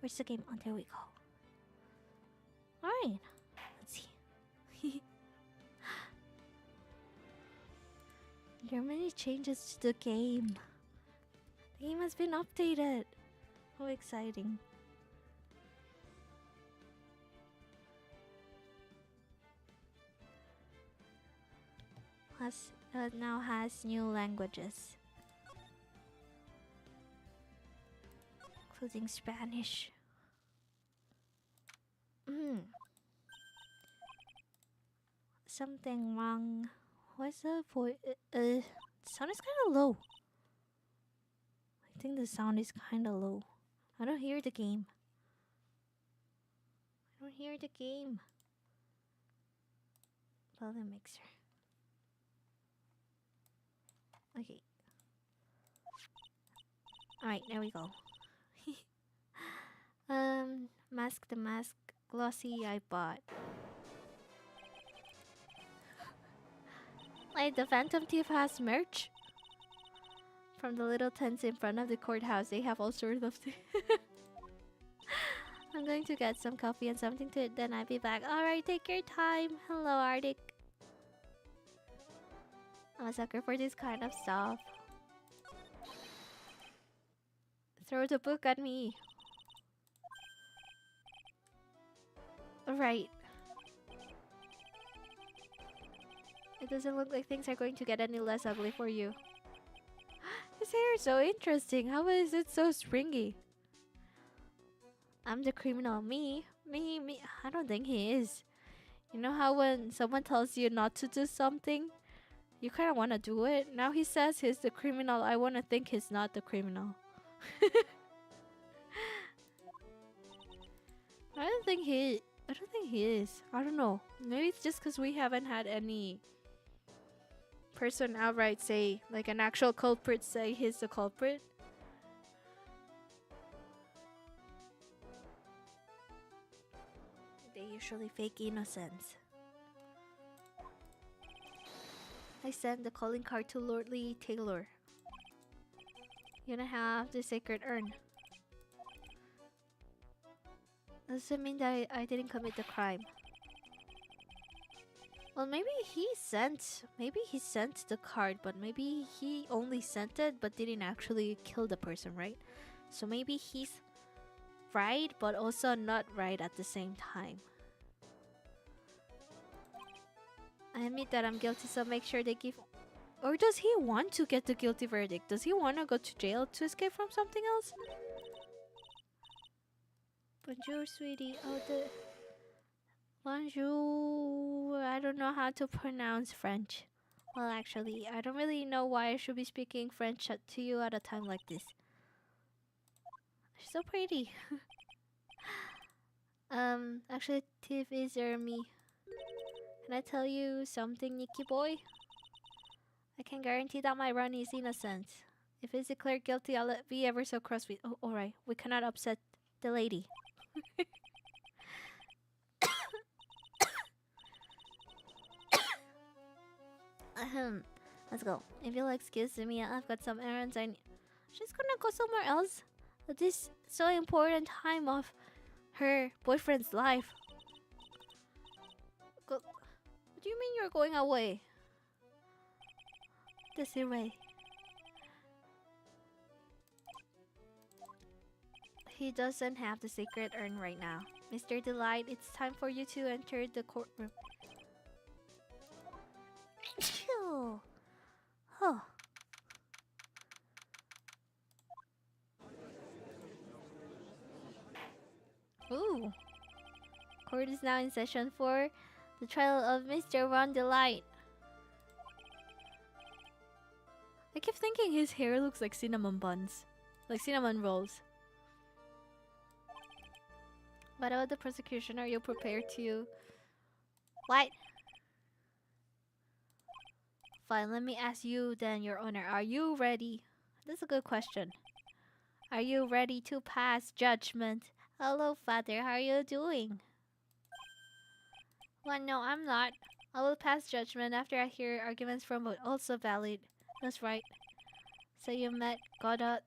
Where's the game? Oh, there we go. Alright. Let's see. There are many changes to the game. The game has been updated. How exciting. Now has new languages, including Spanish. Something wrong. What's the voice? Sound is kind of low. I think the sound is kind of low. I don't hear the game. I don't hear the game. Volume mixer. Okay. Alright, there we go. Mask the mask. Glossy I bought. Like the Phantom Thief has merch. From the little tents in front of the courthouse, they have all sorts of things. I'm going to get some coffee and something to eat, then I'll be back. Alright, take your time. Hello, Arctic. I'm a sucker for this kind of stuff. Throw the book at me. Right. It doesn't look like things are going to get any less ugly for you. His hair is so interesting. How is it so springy? I'm the criminal. Me. I don't think he is. You know how when someone tells you not to do something, you kind of want to do it? Now he says he's the criminal. I want to think he's not the criminal. I don't think he is. I don't know. Maybe it's just because we haven't had any person outright say, like an actual culprit say he's the culprit. They usually fake innocence. I sent the calling card to Lordly Taylor. You're gonna have the sacred urn. Does it mean that I didn't commit the crime? Well, maybe he sent the card, but maybe he only sent it but didn't actually kill the person, right? So maybe he's right, but also not right at the same time. I admit that I'm guilty, so make sure they give... Or does he want to get the guilty verdict? Does he want to go to jail to escape from something else? Bonjour, sweetie. Oh, the... Bonjour. I don't know how to pronounce French. Well, actually, I don't really know why I should be speaking French to you at a time like this. She's so pretty. Actually, Tiff is me. Can I tell you something, Nikki boy? I can guarantee that my Ronnie is innocent. If he's declared guilty, I'll be ever so cross with... Oh, alright. We cannot upset the lady. Let's go. If you'll excuse me, I've got some errands I need. She's gonna go somewhere else at this so important time of her boyfriend's life. What do you mean you're going away? Desiree. He doesn't have the secret urn right now. Mr. Delight, it's time for you to enter the courtroom. Oh. Ooh. Court is now in session for the trial of Mr. Ron Delight. I keep thinking his hair looks like cinnamon buns. Like cinnamon rolls. What about the prosecution? Are you prepared to... What? Fine, let me ask you then, Your Honor. Are you ready? That's a good question. Are you ready to pass judgment? Hello, Father. How are you doing? Well, no, I'm not. I will pass judgment after I hear arguments from both. Also valid. That's right. So you met Godot...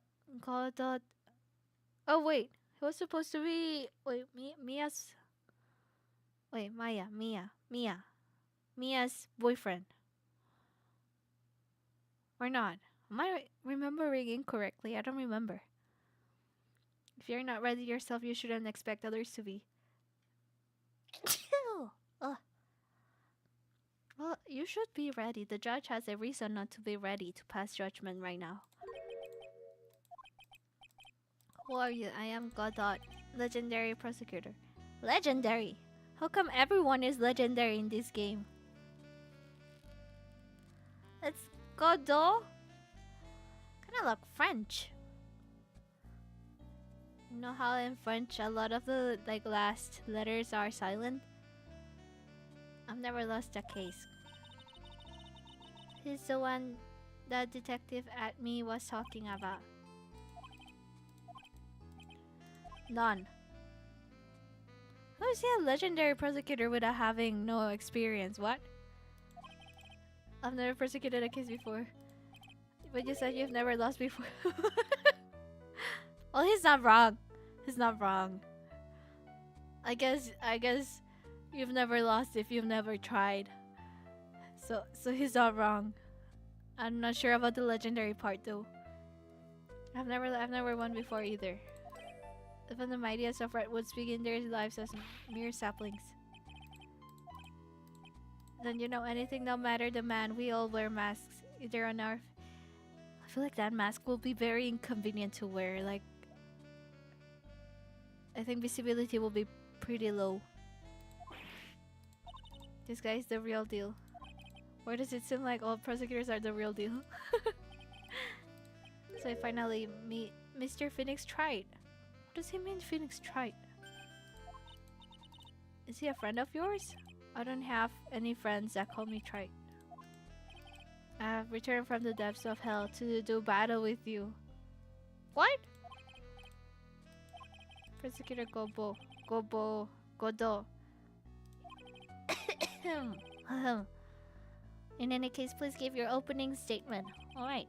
Oh, wait. He was supposed to be Mia's Mia's boyfriend or not? Am I remembering incorrectly? I don't remember. If you're not ready yourself, you shouldn't expect others to be. Ugh. Well, you should be ready. The judge has a reason not to be ready to pass judgment right now. Who are you? I am Godot, legendary prosecutor. Legendary? How come everyone is legendary in this game? It's Godot? Kinda like French. You know how in French a lot of the last letters are silent? I've never lost a case. He's the one that detective at me was talking about. None. How is he a legendary prosecutor without having no experience? What? I've never prosecuted a case before. But you said you've never lost before. Well, he's not wrong. He's not wrong. I guess you've never lost if you've never tried. So he's not wrong. I'm not sure about the legendary part though. I've never won before either. Even the mightiest of redwoods begin their lives as mere saplings. Then you know anything, no matter the man, we all wear masks. Either on our... I feel like that mask will be very inconvenient to wear. Like, I think visibility will be pretty low. This guy is the real deal. Why does it seem like all prosecutors are the real deal? So I finally meet Mr. Phoenix Wright. What does he mean, Phoenix Wright? Is he a friend of yours? I don't have any friends that call me Trite. I have returned from the depths of hell to do battle with you. What? Prosecutor Godot. In any case, please give your opening statement. Alright.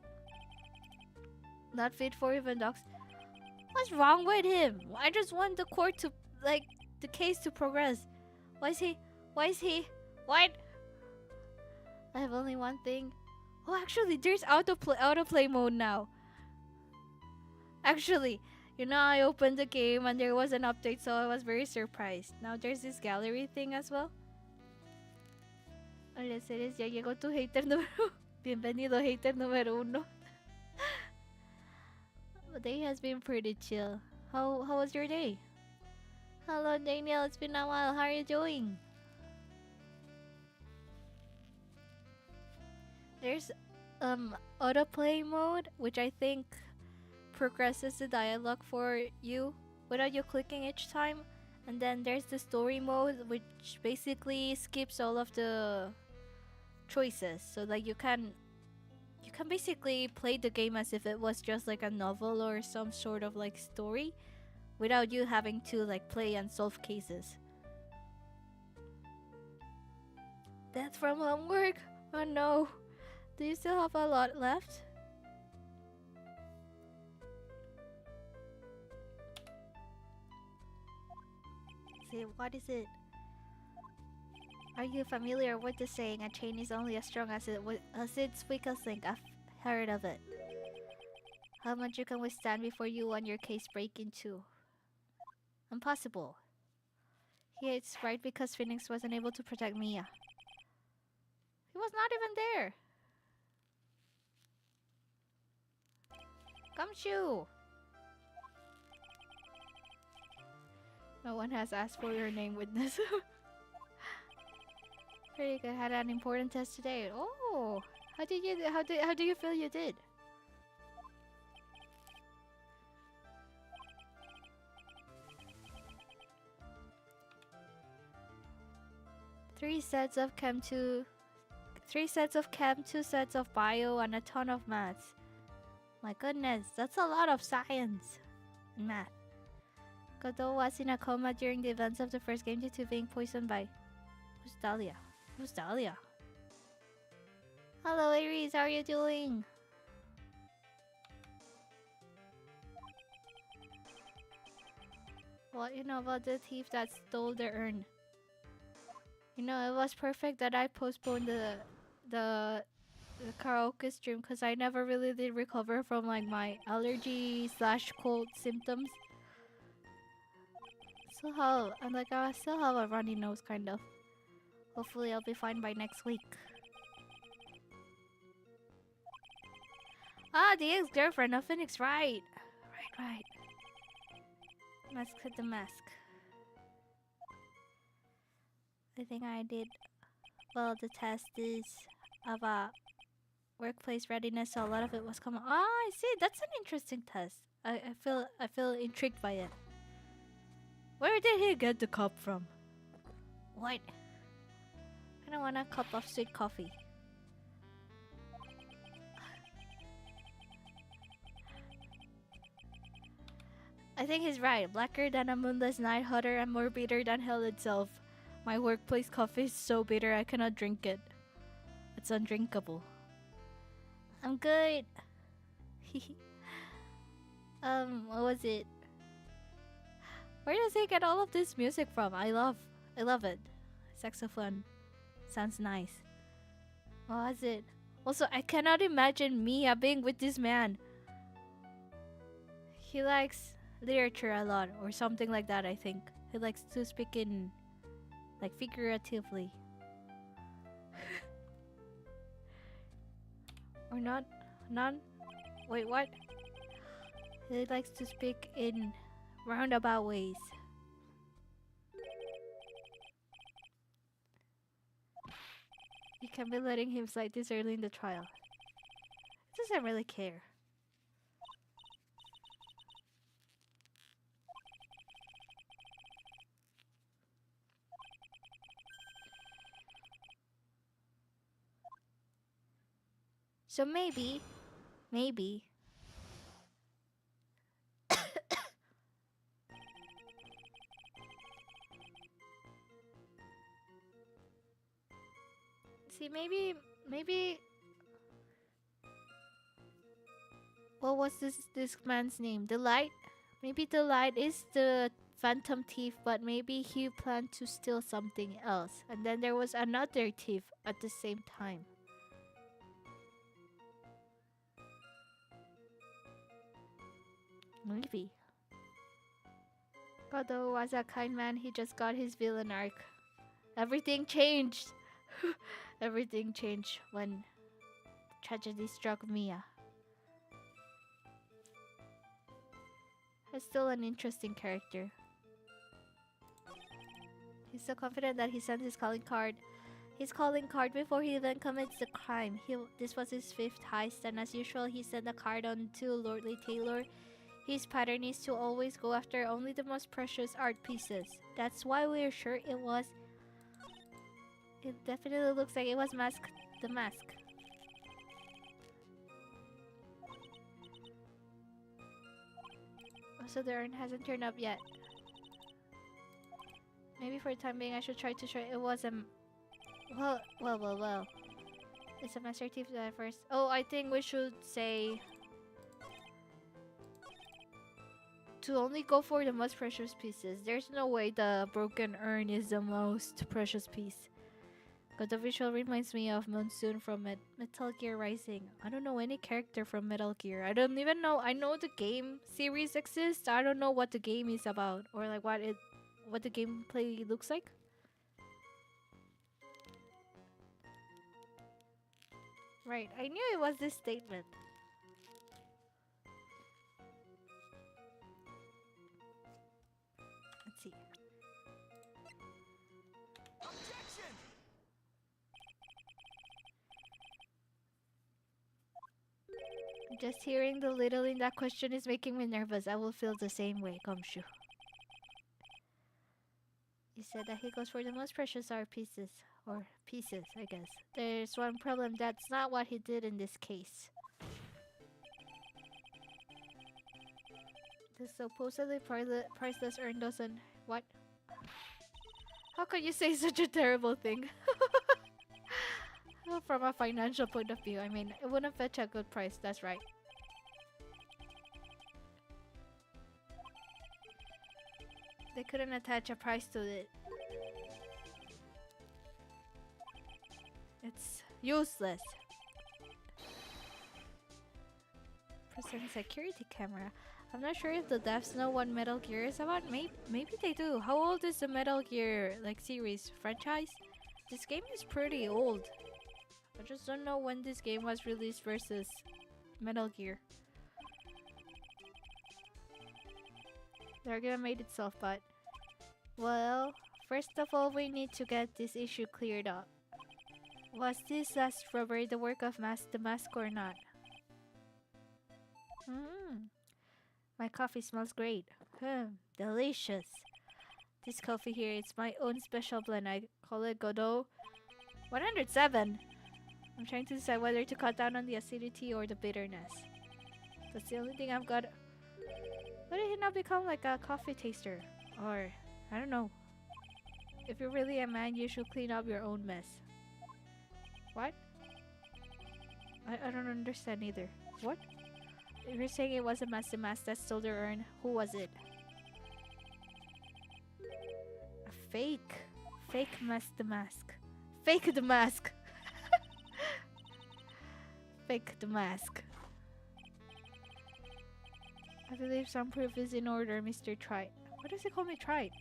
Not fit for even dogs. What's wrong with him? I just want the court to, the case to progress. Why is he? What? I have only one thing. Oh, actually, there's autoplay mode now. Actually, I opened the game and there was an update, so I was very surprised. Now there's this gallery thing as well. Hola, Ceres, ya llegó tu hater número. Bienvenido, hater número 1. The day has been pretty chill. How was your day? Hello, Daniel. It's been a while. How are you doing? There's autoplay mode, which I think progresses the dialogue for you without you clicking each time. And then there's the story mode, which basically skips all of the choices. So you can basically play the game as if it was just like a novel or some sort of story without you having to play and solve cases. Death from homework? Oh no. Do you still have a lot left? See, what is it? Are you familiar with the saying, a chain is only as strong as its weakest link? I've heard of it. How much you can withstand before you and your case break in two? Impossible. He hates Wright because Phoenix wasn't able to protect Mia. He was not even there. Gumshoe! No one has asked for your name, witness. Pretty good. Had an important test today. Oh, how do you feel you did? Three sets of Chem, 2 sets of Bio, and a ton of maths. My goodness, that's a lot of science and math. Godot was in a coma during the events of the first game due to being poisoned by... Who's Dahlia? Who's Dahlia? Hello, Aries, how are you doing? What you know about the thief that stole the urn? You know, it was perfect that I postponed the the karaoke stream because I never really did recover from like my allergy slash cold symptoms. Still have, I'm like, I still have a runny nose kind of. Hopefully I'll be fine by next week. Ah, the ex-girlfriend of Phoenix, right. Right. Mask hit the mask. I think I did well. The test is of workplace readiness, so a lot of it was coming. Ah, I see. That's an interesting test. I feel intrigued by it. Where did he get the cup from? What? I don't want a cup of sweet coffee. I think he's right. Blacker than a moonless night, hotter and more bitter than hell itself. My workplace coffee is so bitter I cannot drink it. It's undrinkable. I'm good. What was it? Where does he get all of this music from? I love it. Saxophone. Sounds nice. What was it? Also, I cannot imagine Mia being with this man. He likes literature a lot or something like that, I think. He likes to speak in like figuratively. Or not? None? Wait, what? He likes to speak in roundabout ways. You can't be letting him slide this early in the trial. He doesn't really care. So maybe see, maybe what was this man's name? The Light? Maybe the Light is the phantom thief, but maybe he planned to steal something else. And then there was another thief at the same time. Maybe. Although was a kind man, he just got his villain arc. Everything changed. Everything changed when tragedy struck Mia. He's still an interesting character. He's so confident that he sent his calling card before he even commits the crime. This was his 5th heist, and as usual, he sent the card on to Lordly Taylor. His pattern is to always go after only the most precious art pieces. That's why we're sure it was. It definitely looks like it was the mask. Also, the urn hasn't turned up yet. Maybe for the time being, I should try to show it was a. Well. It's a master thief at first. Oh, I think we should say to only go for the most precious pieces. There's no way the broken urn is the most precious piece. But the visual reminds me of Monsoon from Metal Gear Rising. I don't know any character from Metal Gear. I don't even know. I know the game series exists. I don't know what the game is about or like what the gameplay looks like. Right, I knew it was this statement. Let's see. Objection! Just hearing the little in that question is making me nervous. I will feel the same way, Gumshoe. You said that he goes for the most precious art pieces. Or pieces, I guess. There's one problem. That's not what he did in this case. The supposedly priceless urn doesn't... What? How could you say such a terrible thing? From a financial point of view, I mean, it wouldn't fetch a good price, that's right. They couldn't attach a price to it. It's useless. Present security camera. I'm not sure if the devs know what Metal Gear is about. Maybe they do. How old is the Metal Gear like series franchise? This game is pretty old. I just don't know when this game was released versus Metal Gear. The argument made itself, but well, first of all, we need to get this issue cleared up. Was this last rubber the work of the mask or not? My coffee smells great. Delicious. This coffee here is my own special blend. I call it Godot 107. I'm trying to decide whether to cut down on the acidity or the bitterness. That's the only thing I've got. Why did he not become like a coffee taster? Or, I don't know. If you're really a man, you should clean up your own mess. What? I don't understand either. What? You're saying it was a master mask that stole their urn. Who was it? A fake. Fake master mask. Fake the mask. Fake the mask. I believe some proof is in order, Mr. Trite. Why does he call me Trite?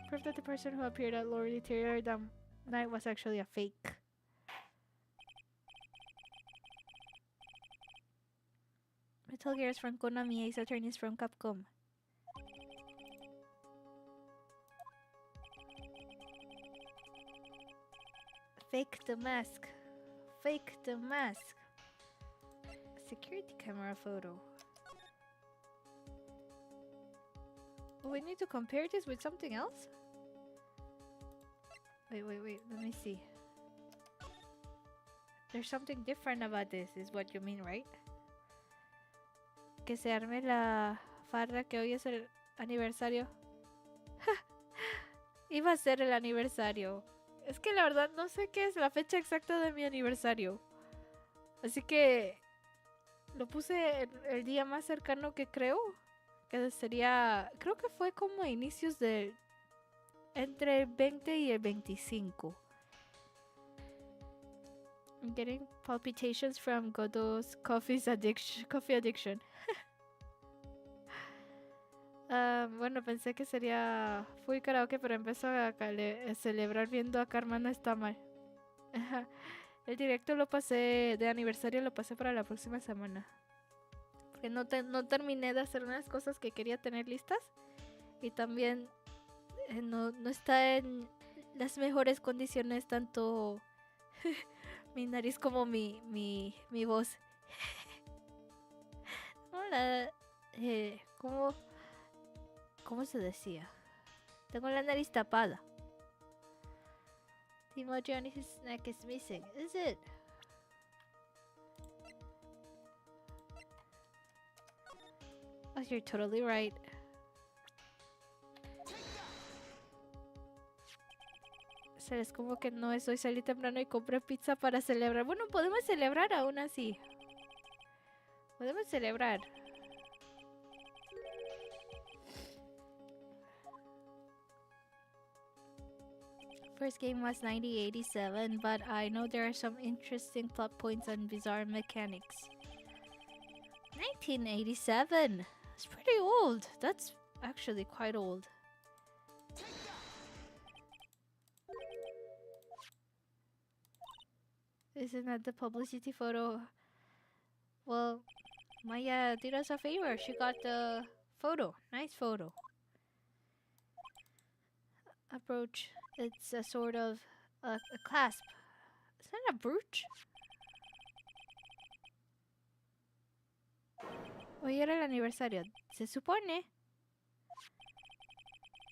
Proof that the person who appeared at Lord Interior that night was actually a fake. Metal Gear is from Konami, Ace Attorney is from Capcom. Fake the mask. Fake the mask. A security camera photo. Oh, we need to compare this with something else? Wait, let me see. There's something different about this, is what you mean, right? Que se arme la farra que hoy es el aniversario. Iba a ser el aniversario. Es que la verdad no sé qué es la fecha exacta de mi aniversario. Así que lo puse el día más cercano que creo. Que sería... Creo que fue como a inicios de... Entre el 20 y el 25. I'm getting palpitations from Godot's coffee addiction. Bueno, pensé que sería full karaoke, pero empezó a celebrar viendo a Carmen está mal. El directo lo pasé de aniversario, lo pasé para la próxima semana. Porque no terminé de hacer unas cosas que quería tener listas. Y también no está en las mejores condiciones tanto mi nariz como mi voz. Hola, ¿cómo se decía? Tengo la nariz tapada. The emoji on his neck is missing. Is it? Oh, you're totally right. O sea, es como que no es hoy salí temprano y compré pizza para celebrar. Bueno, podemos celebrar aún así. Podemos celebrar. First game was 1987, but I know there are some interesting plot points and bizarre mechanics. 1987? It's pretty old. That's actually quite old. Isn't that the publicity photo? Well, Maya did us a favor. She got the photo. Nice photo. Approach. It's a sort of a clasp. Is that a brooch? Hoy era el aniversario. Se supone.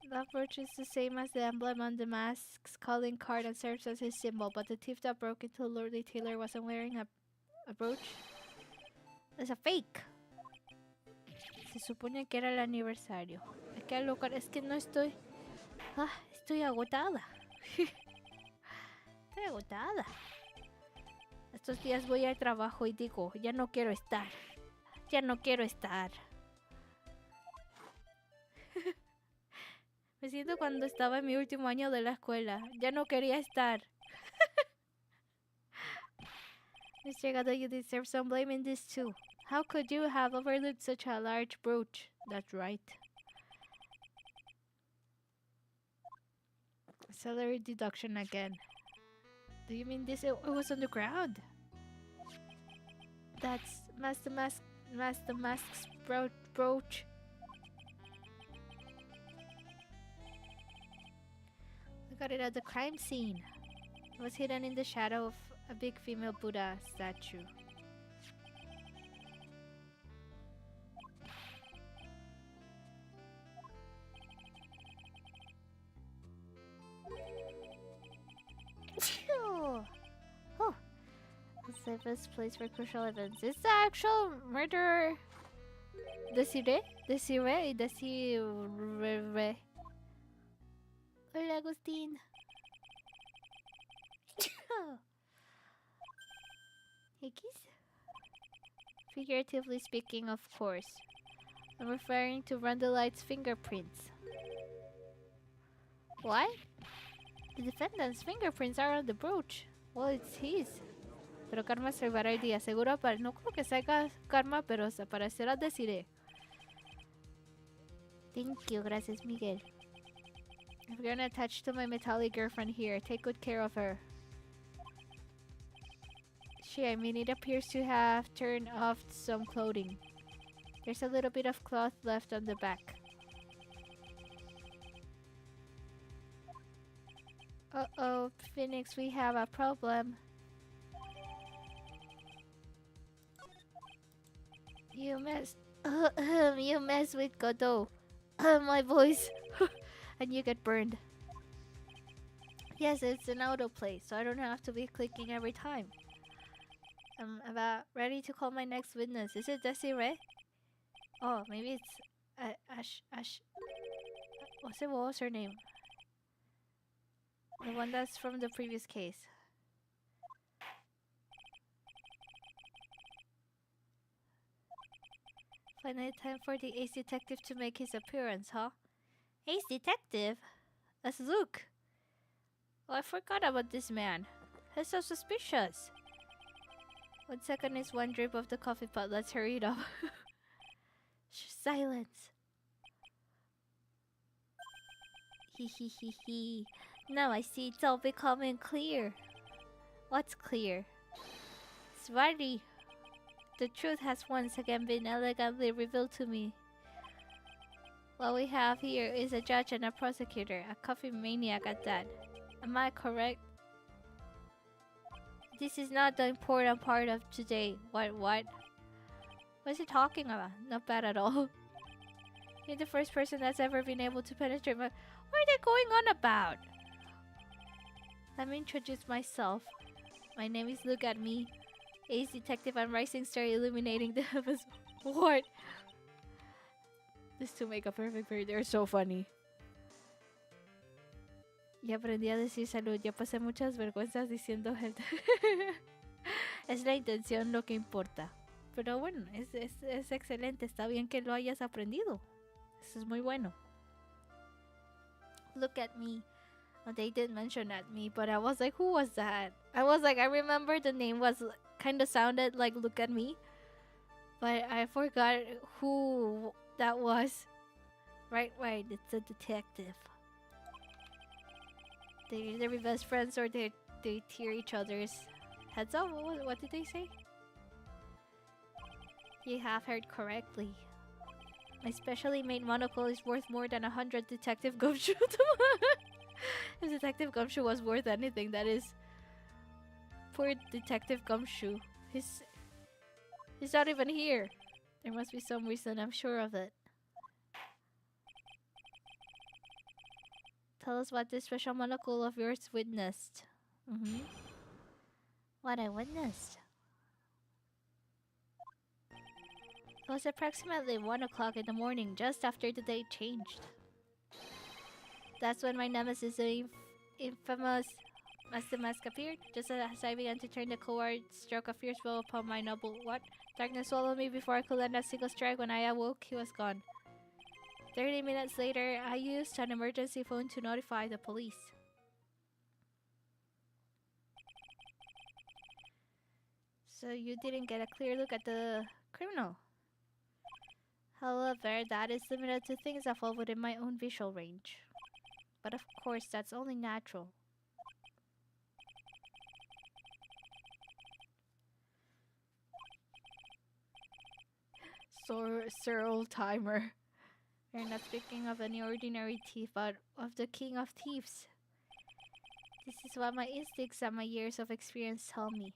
The brooch is the same as the emblem on the mask's calling card and serves as his symbol, but the thief that broke into Lord Taylor wasn't wearing a brooch. It's a fake. Se supone que era el aniversario. Hay que alocar. Es que no estoy... estoy agotada. Estoy agotada. Estos días voy al trabajo y digo, ya no quiero estar. Ya no quiero estar. Me siento cuando estaba en mi último año de la escuela. Ya no quería estar. Mr. Gado, you deserve some blame in this too. How could you have overlooked such a large brooch? That's right. Salary deduction again. Do you mean this? It was on the ground. That's Master Mask's brooch. I got it at the crime scene. It was hidden in the shadow of a big female Buddha statue. Oh, the safest place for crucial events. Is the actual murderer Desiree? Desiree. Hola, Agustín. Hickeys? Figuratively speaking, of course. I'm referring to Rundelight's fingerprints. What? The defendant's fingerprints are on the brooch. Well, it's his. Pero Karma salvará el día. Seguro no creo que salga Karma, pero se aparecerá Desiree. Thank you, gracias, Miguel. I've gotten attached to my metallic girlfriend here. Take good care of her. I mean, it appears to have turned off some clothing. There's a little bit of cloth left on the back. Uh-oh, Phoenix, we have a problem. You mess with Godot. My voice. And you get burned. Yes, it's an autoplay, so I don't have to be clicking every time. I'm about ready to call my next witness. Is it Desiree? Oh, maybe it's Ash. What was her name? The one that's from the previous case. Finally, time for the ace detective to make his appearance, huh? Ace detective? That's Luke. Oh, I forgot about this man. He's so suspicious. 1 second is one drip of the coffee pot. Let's hurry it up. Silence. Hee. Now I see it's all becoming clear. What's clear? Swarty. The truth has once again been elegantly revealed to me. What we have here is a judge and a prosecutor, a coffee maniac at that. Am I correct? This is not the important part of today. What? What is he talking about? Not bad at all. You're the first person that's ever been able to penetrate my... What are they going on about? Let me introduce myself. My name is Look at Me. Ace Detective and Rising Star illuminating the heavens. What? These two make a perfect pair. They're so funny. Ya aprendí a decir salud. Ya pasé muchas vergüenzas diciendo health. Es la intención lo que importa. Pero bueno, es excelente. Está bien que lo hayas aprendido. Eso es muy bueno. Look at me. Oh, they did mention at me, but I was like, who was that? I remember the name was kind of sounded like Look at Me. But I forgot who that was. Right, it's a detective. They're either best friends or they tear each other's heads off. What did they say? You have heard correctly. My specially made monocle is worth more than 100 Detective Gumshoe. If Detective Gumshoe was worth anything, that is... Poor Detective Gumshoe. He's not even here. There must be some reason, I'm sure of it. Tell us what this special monocle of yours witnessed. What I witnessed? It was approximately 1 o'clock in the morning, just after the day changed. That's when my nemesis, the infamous Master Mask, appeared. Just as I began to turn, the coward struck a fierce blow upon my noble... What? Darkness swallowed me before I could land a single strike. When I awoke, he was gone. 30 minutes later, I used an emergency phone to notify the police. So you didn't get a clear look at the criminal. However, that is limited to things that fall within my own visual range. But of course, that's only natural. Sir Old Timer. We're not speaking of any ordinary thief, but of the king of thieves. This is what my instincts and my years of experience tell me.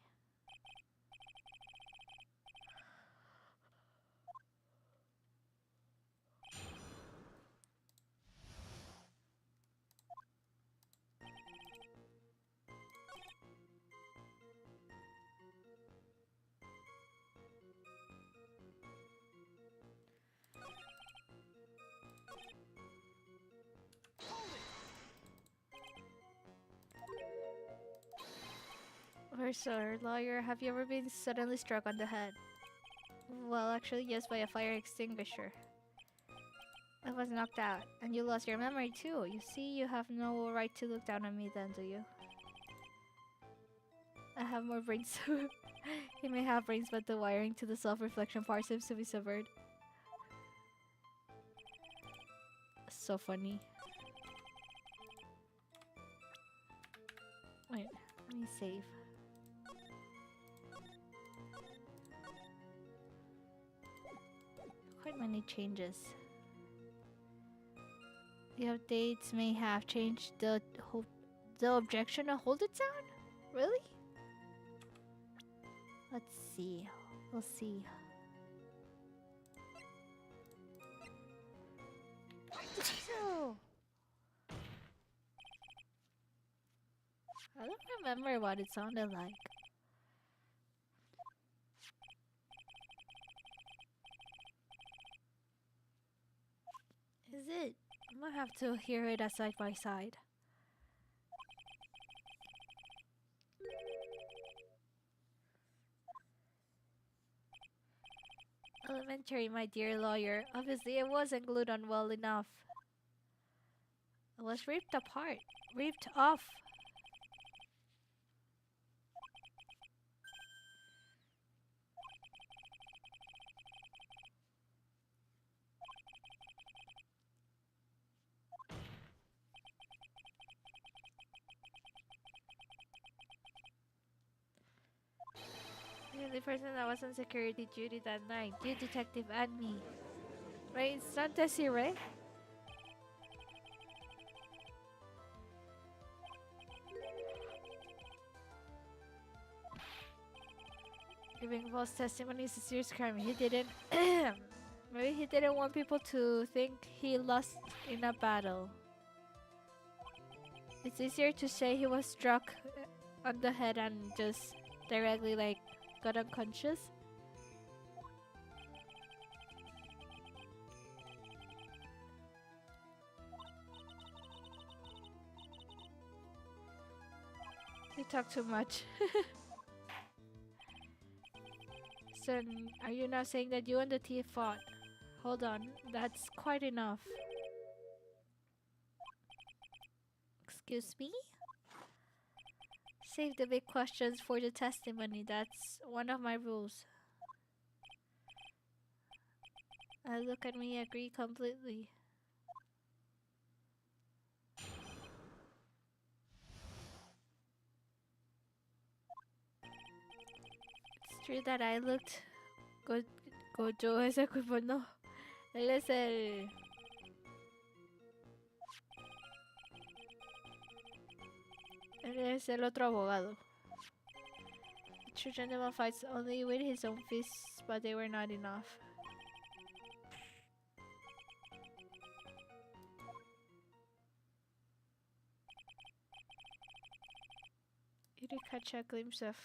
Sir, lawyer, have you ever been suddenly struck on the head? Well, actually, yes, by a fire extinguisher. I was knocked out, and you lost your memory too. You see, you have no right to look down on me then, do you? I have more brains. He may have brains, but the wiring to the self-reflection part seems to be severed. So funny. Wait, let me save. Quite many changes. The updates may have changed the objection to hold it down? Really? Let's see. We'll see. So, I don't remember what it sounded like. Is it? I'm gonna have to hear it as side by side. Elementary, my dear lawyer. Obviously, it wasn't glued on well enough. It was ripped apart. Ripped off. The only person that was on security duty that night, you detective and me. Right, it's not Tessie, right? Giving false testimony is a serious crime. He didn't. Maybe he didn't want people to think he lost in a battle. It's easier to say he was struck on the head and just directly like got unconscious. You talk too much. So, are you now saying that you and the thief fought? Hold on, that's quite enough. Excuse me? Save the big questions for the testimony. That's one of my rules. Look at me, agree completely. It's true that I looked Gojo ese cuerpo, no. Él es el... Él es el otro abogado. The true gentleman fights only with his own fists, but they were not enough. You did catch a glimpse of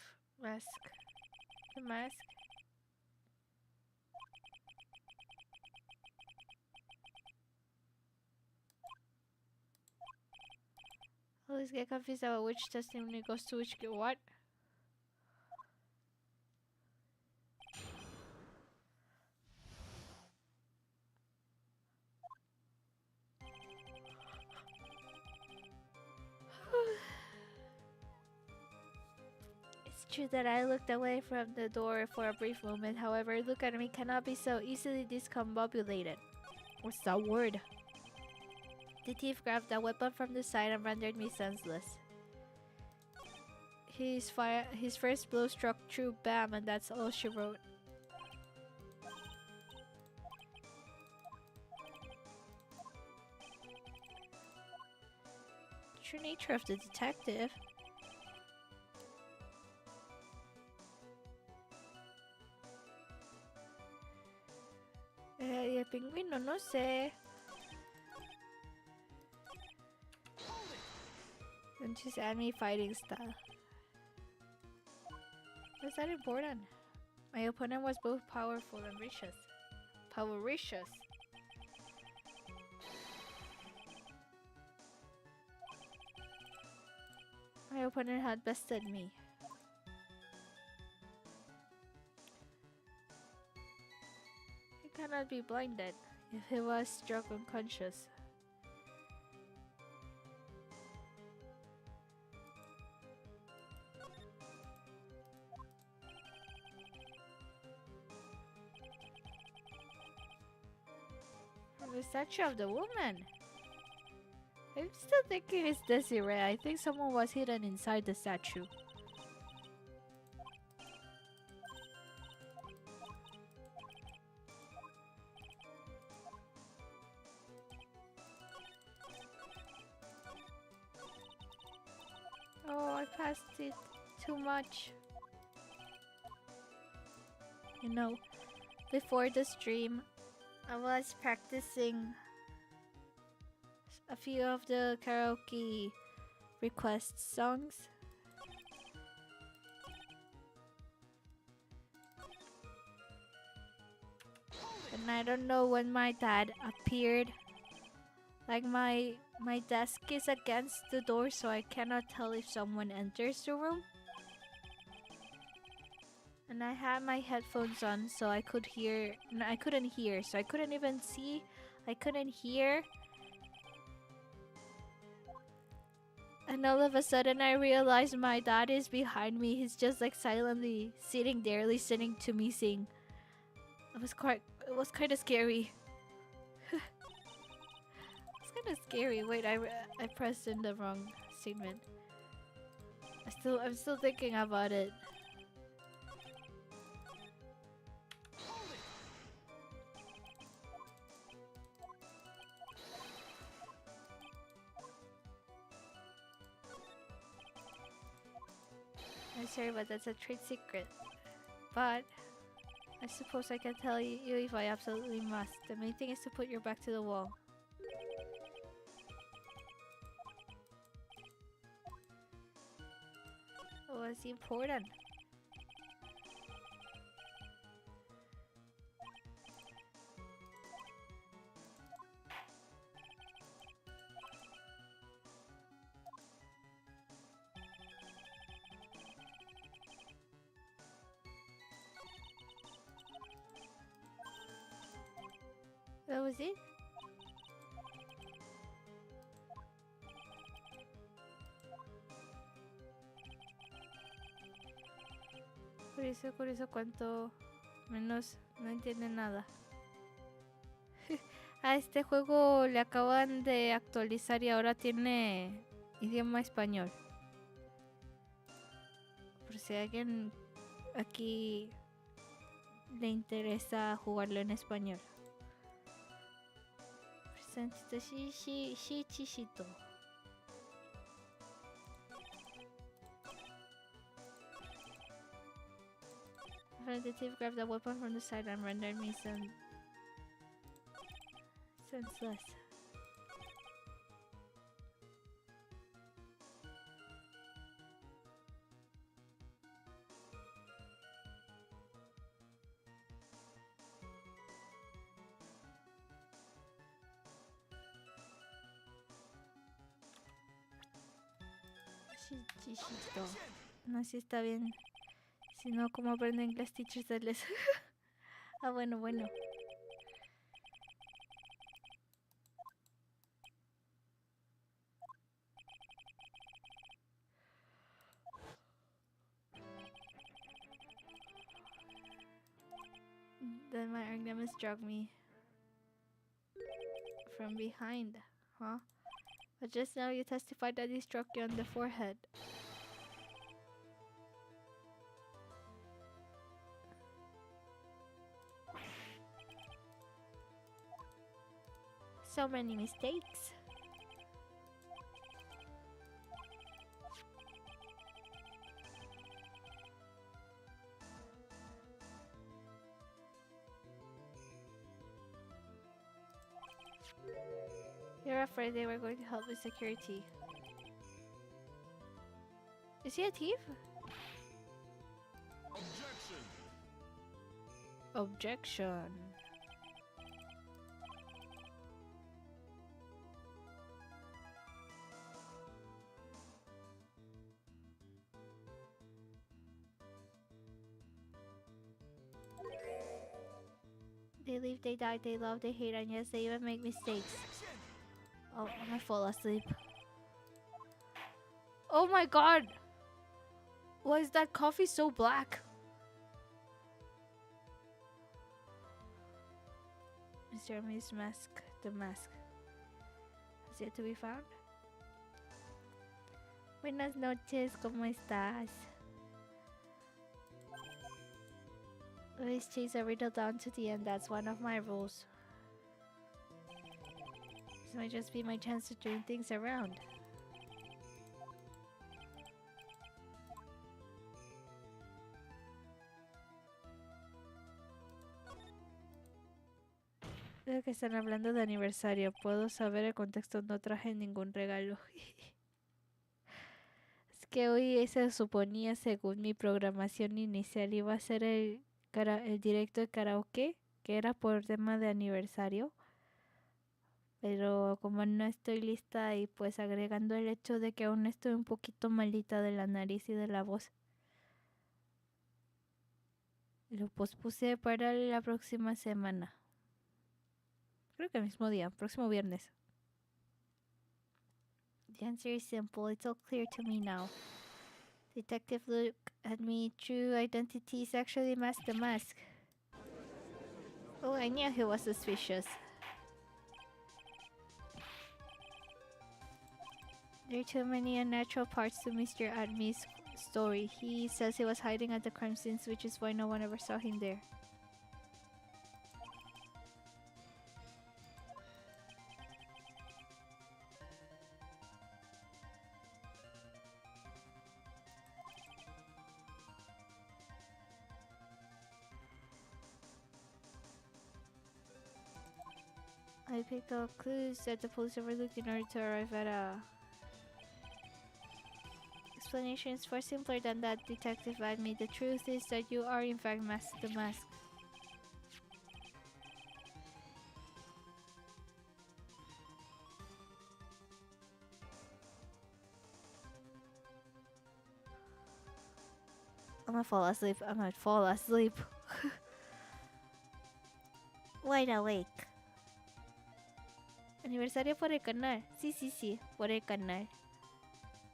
mask. The mask? I always get confused about which testimony goes to which what? True that I looked away from the door for a brief moment. However, look at me cannot be so easily discombobulated. What's that word? The thief grabbed a weapon from the side and rendered me senseless. His first blow struck true, bam, and that's all she wrote. True nature of the detective. Y el pingüino, no sé. And she's anime fighting style. What's that important? My opponent was both powerful and vicious. Powericious. My opponent had bested me. He cannot be blinded if he was struck unconscious. From the statue of the woman. I'm still thinking it's Desiree. I think someone was hidden inside the statue. Oh, I passed it too much. You know, before the stream, I was practicing a few of the karaoke request songs. And I don't know when my dad appeared. Like my desk is against the door, so I cannot tell if someone enters the room. And I had my headphones on, so I could hear. No, I couldn't hear, so I couldn't even see. I couldn't hear. And all of a sudden, I realized my dad is behind me. He's just like silently sitting there, listening to me sing. It was kind of scary. It's kind of scary. Wait, I pressed in the wrong statement. I'm still thinking about it. I'm sorry, but that's a trade secret. But I suppose I can tell you if I absolutely must. The main thing is to put your back to the wall. Oh, it's important. That was it? Curioso cuanto menos no entiende nada. A este juego le acaban de actualizar y ahora tiene idioma español. Por si a alguien aquí le interesa jugarlo en español. Shishito. The thief grabbed the weapon from the side and rendered me senseless. Shishito. No, si está bien. Si no, ¿cómo aprenden inglés teachers de les? Ah, bueno. Then my Argnemus struck me from behind, huh? But just now you testified that he struck you on the forehead. So many mistakes. You're afraid they were going to help with security. Is he a thief? Objection. Objection. They live, they die, they love, they hate, and yes, they even make mistakes. Oh, I'm gonna fall asleep. Oh my god! Why is that coffee so black? Mr. Ami's mask, the mask, has yet to be found. Buenas noches, ¿cómo estás? Always chase a riddle down to the end, that's one of my rules. This might just be my chance to turn things around. Creo que están hablando de aniversario. Puedo saber el contexto, no traje ningún regalo. Es que hoy se suponía, según mi programación inicial, iba a ser el directo de karaoke, que era por tema de aniversario. Pero como no estoy lista y pues agregando el hecho de que aún estoy un poquito malita de la nariz y de la voz, lo pospuse para la próxima semana. Creo que el mismo día, próximo viernes. The answer is simple. It's all clear to me now. Detective looked at me. True identity is actually Mask the Mask. Oh, I knew he was suspicious. There are too many unnatural parts to Mr. Admi's story. He says he was hiding at the crime scenes, which is why no one ever saw him there. I picked up clues that the police overlooked in order to arrive at a explanation. Is far simpler than that, Detective Admi. The truth is that you are in fact Mask the Mask. I'm gonna fall asleep. I'm gonna fall asleep. Wide awake. Aniversario por el canal. Sí, por el canal.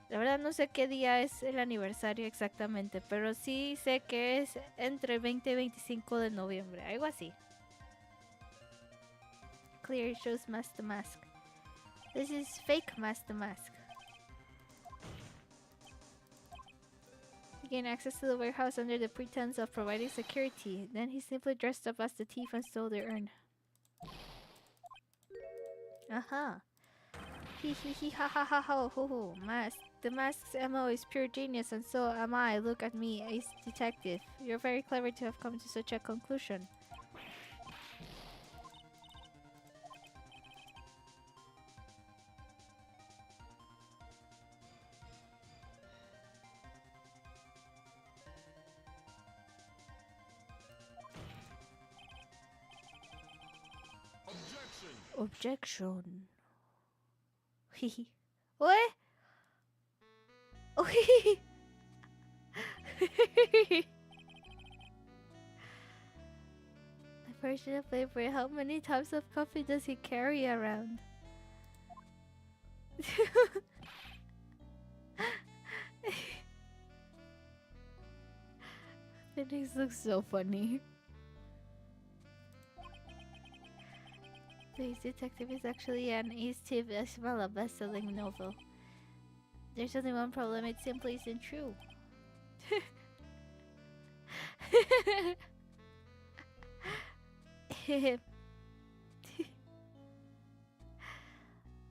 La verdad no sé qué día es el aniversario exactamente, pero sí sé que es entre el 20 y 25 de noviembre, algo así. Clear shows Mask the Mask. This is fake Mask the Mask. He gained access to the warehouse under the pretense of providing security. Then he simply dressed up as the thief and stole their urn. Aha. He ha ha ha ho ho ho. Mask. The Mask's MO is pure genius, and so am I. Look at me, ace detective. You're very clever to have come to such a conclusion. Objection. Hehe. What? I purchased a flavor. How many types of coffee does he carry around? Phoenix looks so funny. This detective is actually an ace thief as well, a best-selling novel. There's only one problem, it simply isn't true.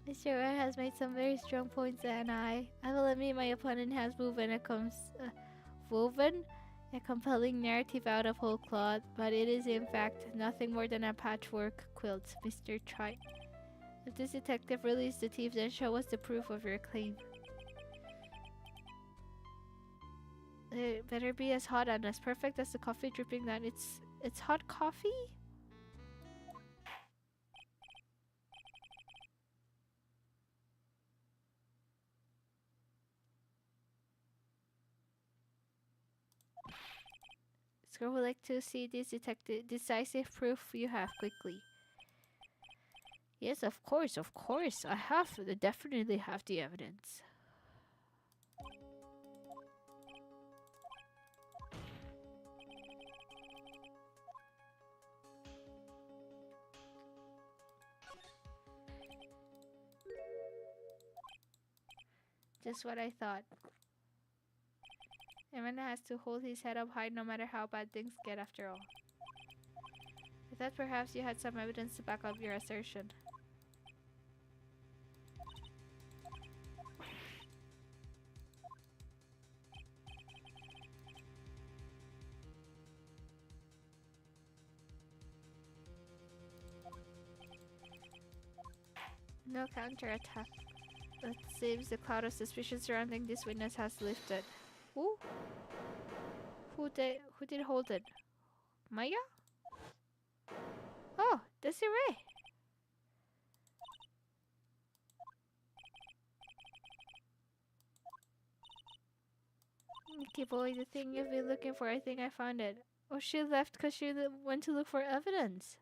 Mr. Wright has made some very strong points, and I will admit my opponent has woven a compelling narrative out of whole cloth, but it is in fact nothing more than a patchwork quilt, Mr. Wright. If this detective really is the thief, then show us the proof of your claim. It better be as hot and as perfect as the coffee dripping down. It's hot coffee? This girl would like to see this decisive proof you have quickly. Yes, of course. I definitely have the evidence. Just what I thought. Amanda has to hold his head up high no matter how bad things get after all. I thought perhaps you had some evidence to back up your assertion. No counterattack. It seems the cloud of suspicion surrounding this witness has lifted. Who? Who did hold it? Maya? Oh, Desiree! Mickey boy, the thing you've been looking for, I think I found it. Oh, she left because she went to look for evidence.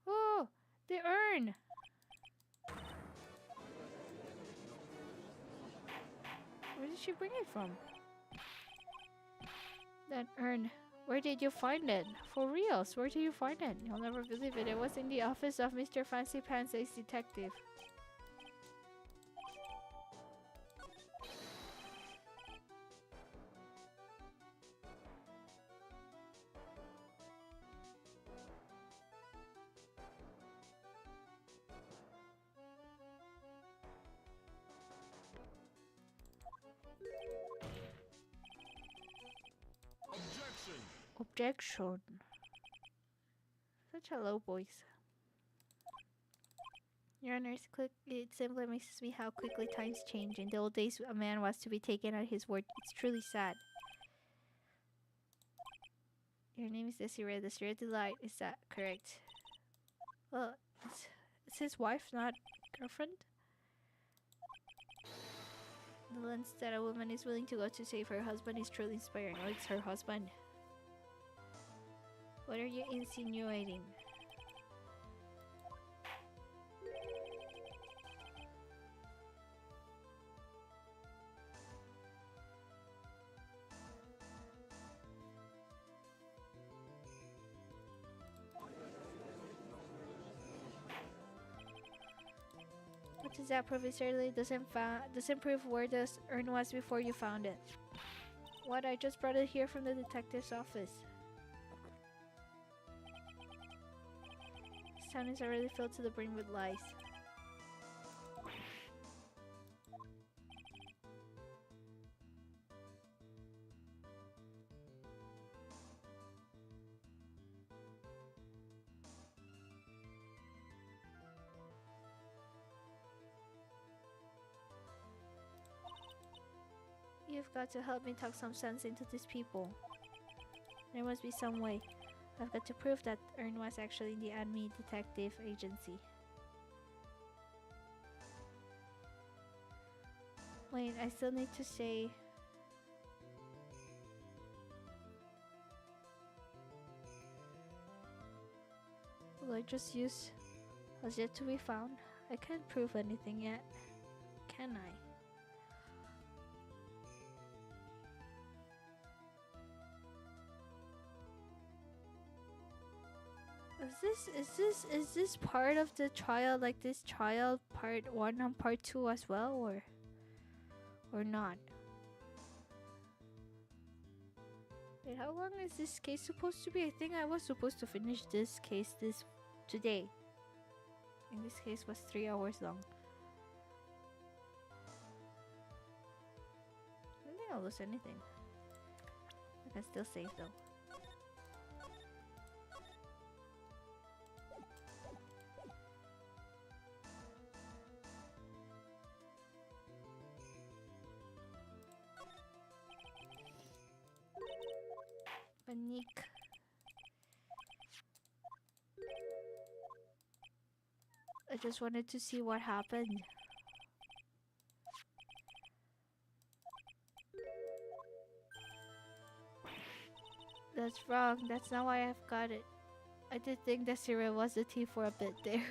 Oh, the urn! Where did she bring it from? That urn. Where did you find it? For reals, where did you find it? You'll never believe it. It was in the office of Mr. Fancy Pants, ace detective. Objection. Such a low voice. Your Honor, it simply amazes me how quickly times change. In the old days, a man was to be taken at his word. It's truly sad. Your name is Desiree. Desiree Delight. Is that correct? Well, it's his wife, not girlfriend. The lengths that a woman is willing to go to save her husband is truly inspiring. Oh, it's her husband. What are you insinuating? What does that prove? It certainly doesn't prove where the urn was before you found it. What? I just brought it here from the detective's office. This town is already filled to the brim with lies. You've got to help me talk some sense into these people. There must be some way. I've got to prove that urn was actually in the enemy detective agency. Wait, I still need to say... Will I just use has yet to be found? I can't prove anything yet, can I? Is this part of the trial, like this trial part 1 and part 2 as well, or not? Wait, how long is this case supposed to be? I think I was supposed to finish this case today. And this case was 3 hours long. I don't think I'll lose anything. I can still save though. Panique. I just wanted to see what happened. That's wrong. That's not why I've got it. I did think the cereal was the tea for a bit there.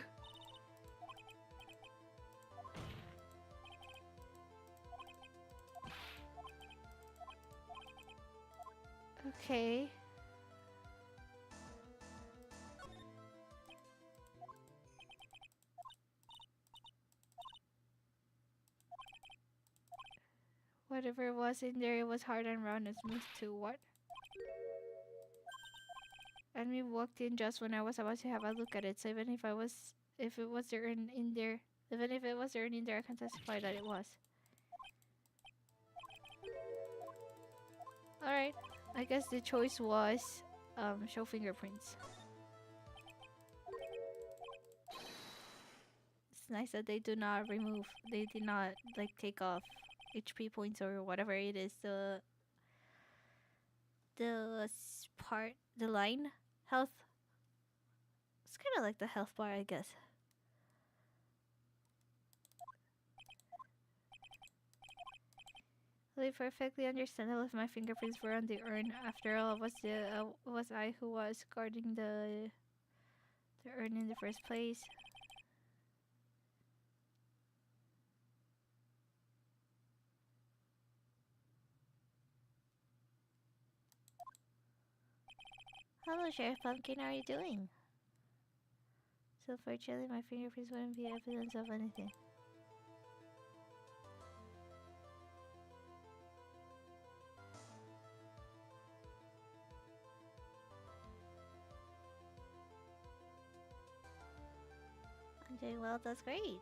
Okay. Whatever was in there, it was hard and round and smooth too. What? And we walked in just when I was about to have a look at it. So even if it was there in there, even if it was there in there, I can testify that it was. All right. I guess the choice was show fingerprints. It's nice that they did not like take off HP points or whatever it is, the line health. It's kind of like the health bar, I guess. I perfectly understandable if my fingerprints were on the urn. After all, was I who was guarding the urn in the first place. Hello, Sheriff Pumpkin. How are you doing? So fortunately, my fingerprints wouldn't be evidence of anything. I'm doing well. That's great.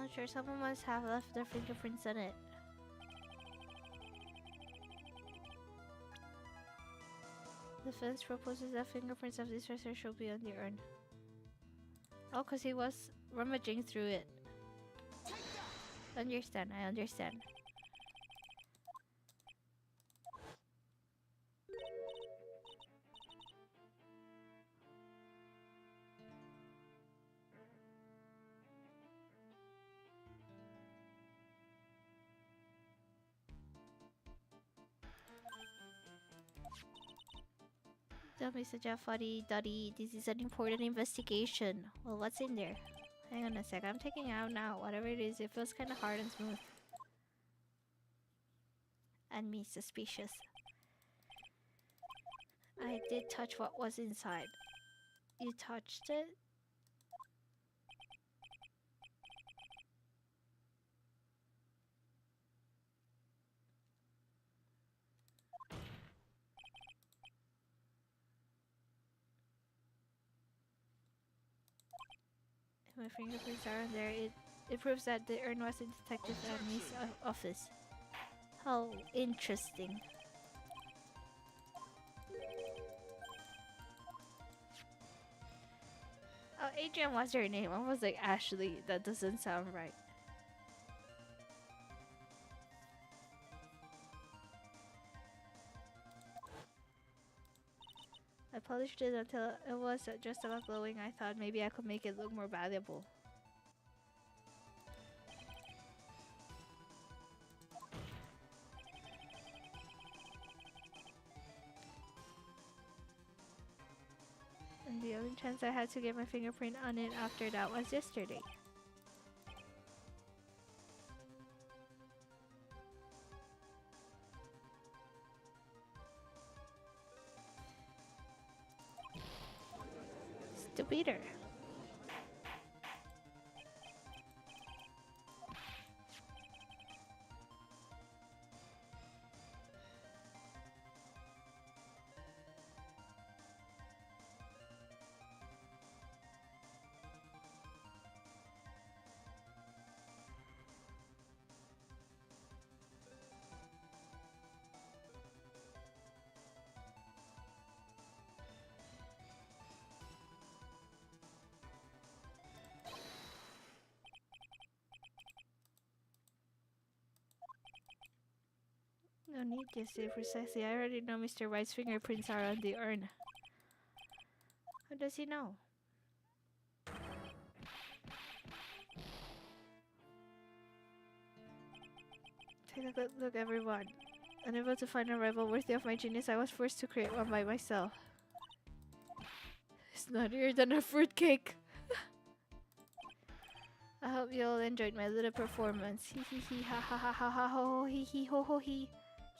I'm sure someone must have left their fingerprints on it. The defense proposes that fingerprints of this racer should be on the urn. Oh, because he was rummaging through it. I understand. Don't be such a fuddy-duddy. This is an important investigation. Well, what's in there? Hang on a sec. I'm taking it out now. Whatever it is, it feels kind of hard and smooth. And me suspicious. I did touch what was inside. You touched it? My fingerprints are on there. It proves that the urn was in Detective Annie's office. How interesting. Oh, Adrian was her name. I was like, Ashley. That doesn't sound right. I polished it until it was just about glowing. I thought maybe I could make it look more valuable. And the only chance I had to get my fingerprint on it after that was yesterday. Stupider. No need to say precisely. I already know Mr. Wright's fingerprints are on the urn. How does he know? Take a good look, everyone. Unable to find a rival worthy of my genius, I was forced to create one by myself. It's nuttier than a fruitcake. I hope you all enjoyed my little performance. Hee hee hee ha ha ha ha ha ho ho hee hee ho ho hee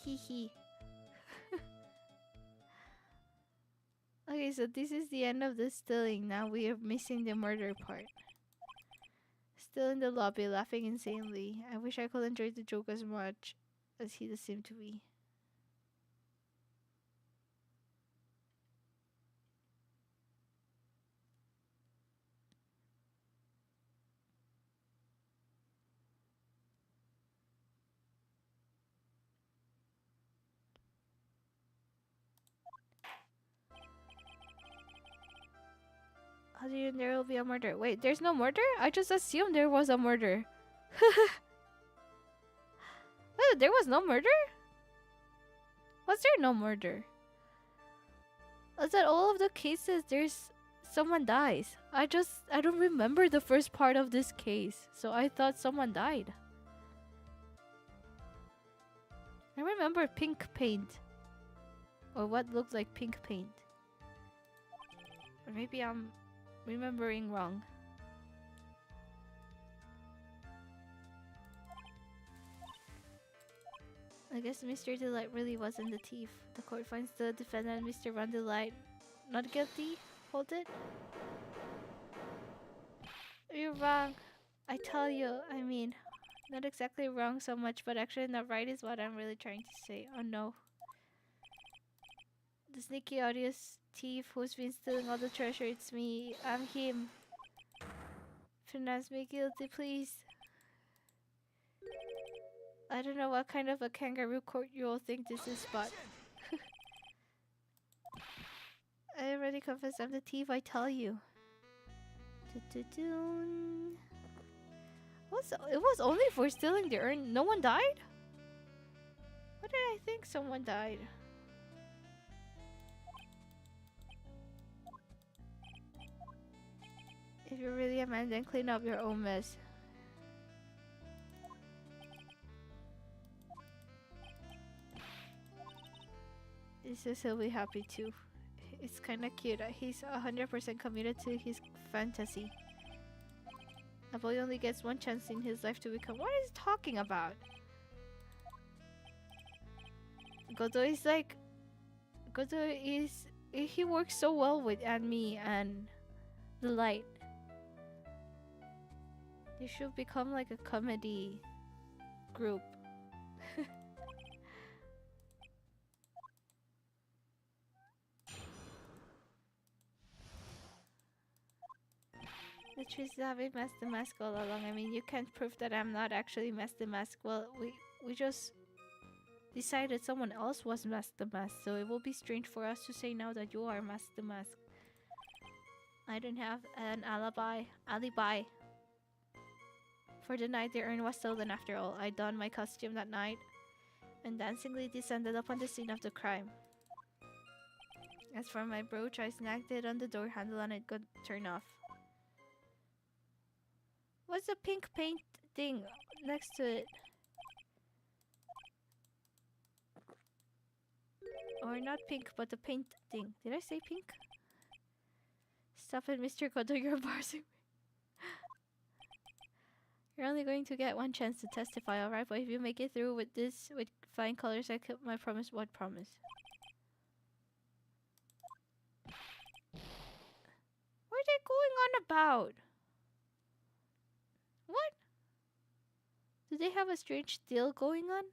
hee hee. Okay, so this is the end of the stilling. Now we are missing the murder part. Still in the lobby, laughing insanely. I wish I could enjoy the joke as much as he does seem to be. How do you know there will be a murder? Wait, there's no murder? I just assumed there was a murder. Wait, there was no murder? Was there no murder? Is that all of the cases there's someone dies? I don't remember the first part of this case, so I thought someone died. I remember pink paint. Or what looked like pink paint. Or maybe I'm remembering wrong. I guess Mr. Delight really wasn't the thief. The court finds the defendant, Mr. Ron Delight, not guilty. Hold it. You're wrong. I tell you, I mean, not exactly wrong so much, but actually not right is what I'm really trying to say. Oh no. The sneaky odious thief who's been stealing all the treasure, it's me. I'm him. Pronounce me guilty, please. I don't know what kind of a kangaroo court you all think this is, but I already confessed I'm the thief, I tell you. It was only for stealing the urn. No one died? What did I think someone died? If you're really a man, then clean up your own mess. This is he'll be happy too. It's kinda cute. He's 100% committed to his fantasy. A boy only gets one chance in his life to become. What is he talking about? Godo is like. Godo is. He works so well with Anmi and the light. They should become like a comedy group. The truth is having masked the mask all along. I mean, you can't prove that I'm not actually masked the mask. Well, we just decided someone else was masked the mask, so it will be strange for us to say now that you are masked the mask. I don't have an alibi. For the night the urn was stolen after all. I donned my costume that night and dancingly descended upon the scene of the crime. As for my brooch, I snagged it on the door handle and it got turned off. What's the pink paint thing next to it? Or not pink, but the paint thing. Did I say pink? Stop it, Mr. Kodo, you're embarrassing me. You're only going to get one chance to testify, alright? But if you make it through with this, with flying colors, I keep my promise. What promise? What are they going on about? What? Do they have a strange deal going on?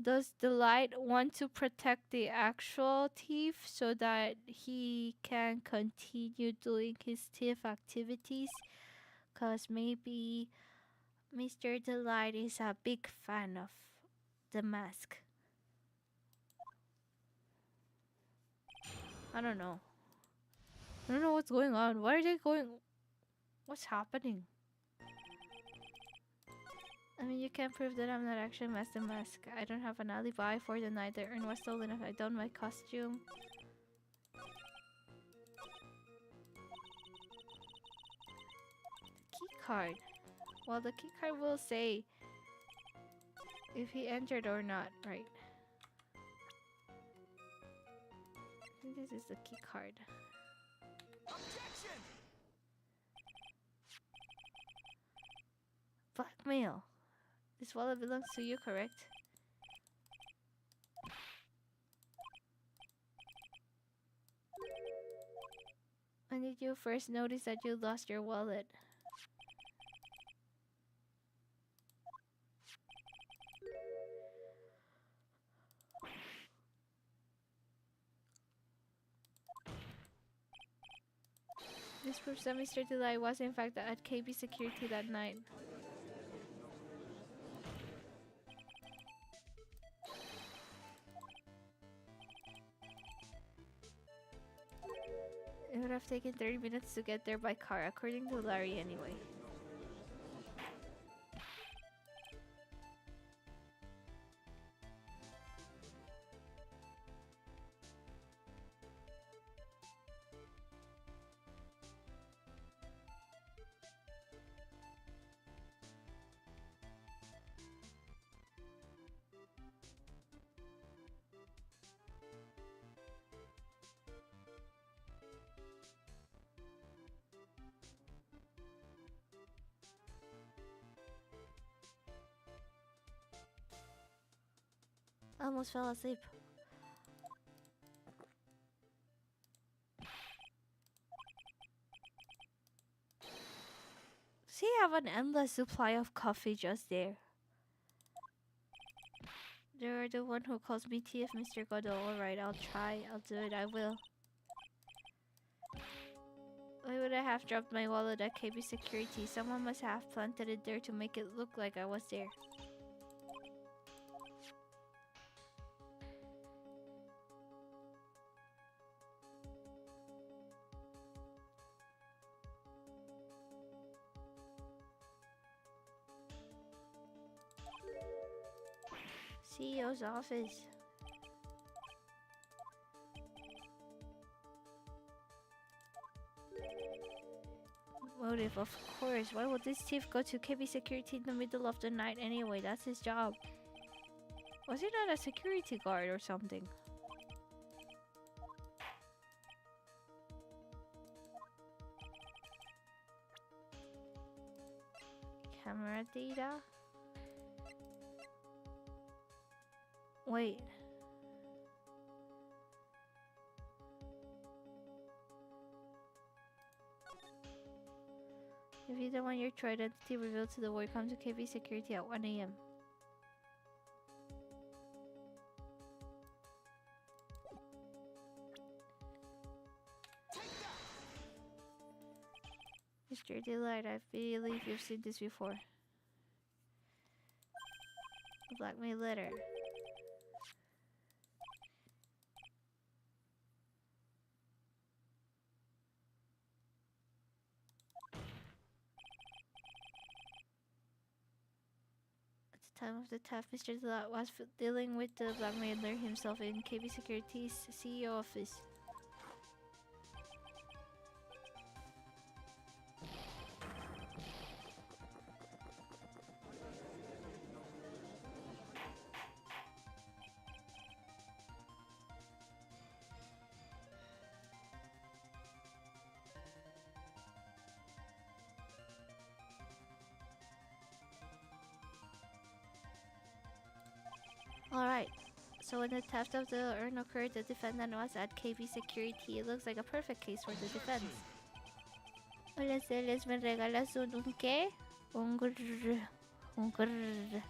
Does the light want to protect the actual thief so that he can continue doing his thief activities? Cause maybe Mr. Delight is a big fan of the mask. I don't know. I don't know what's going on. Why are they going? What's happening? I mean, you can't prove that I'm not actually Master Mask. I don't have an alibi for the night the urn was stolen if I donned my costume. The key card. Well, the key card will say if he entered or not, right? I think this is the key card. Objection! Blackmail. This wallet belongs to you, correct? When did you first notice that you lost your wallet? This proves that Mr. Delay was in fact at KB security that night. It would have taken 30 minutes to get there by car, according to Larry anyway. I almost fell asleep. See, I have an endless supply of coffee just there. You're the one who calls me TF, Mr. Godot. Alright, I'll try. I'll do it. I will. Why would I have dropped my wallet at KB security? Someone must have planted it there to make it look like I was there. CEO's office. Motive, of course. Why would this thief go to KB security in the middle of the night anyway? That's his job. Was he not a security guard or something? Camera data? Wait. If you don't want your true identity revealed to the world, come to KB security at 1 AM. Mr. Delight, I believe you've seen this before. A blackmail letter. At the time of the theft, Mr. Delight was dealing with the blackmailer himself in KB Security's CEO office. So when the theft of the urn occurred, the defendant was at KB security. It looks like a perfect case for the defense. Hola, Celes, ¿me regalas un qué? Un grrr. Un grrr.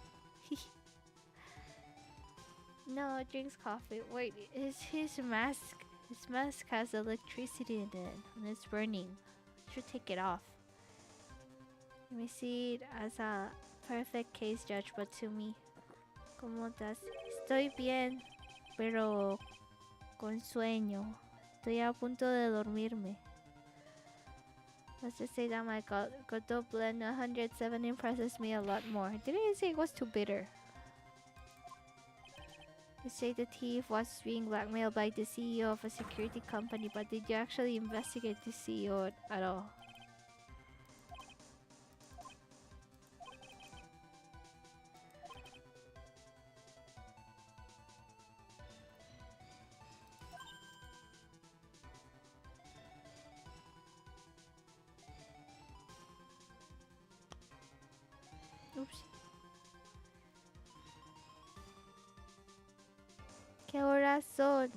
No, it drinks coffee. Wait, his mask? His mask has electricity in it, and it's burning. Should take it off. Let me see it as a perfect case judge, but to me. ¿Cómo estás? Estoy bien, pero con sueño. Estoy a punto de dormirme. Let's just say that my Godot blend 107 impresses me a lot more. Didn't you say it was too bitter? You say the thief was being blackmailed by the CEO of a security company, but did you actually investigate the CEO at all? Oops. ¿Qué horas son?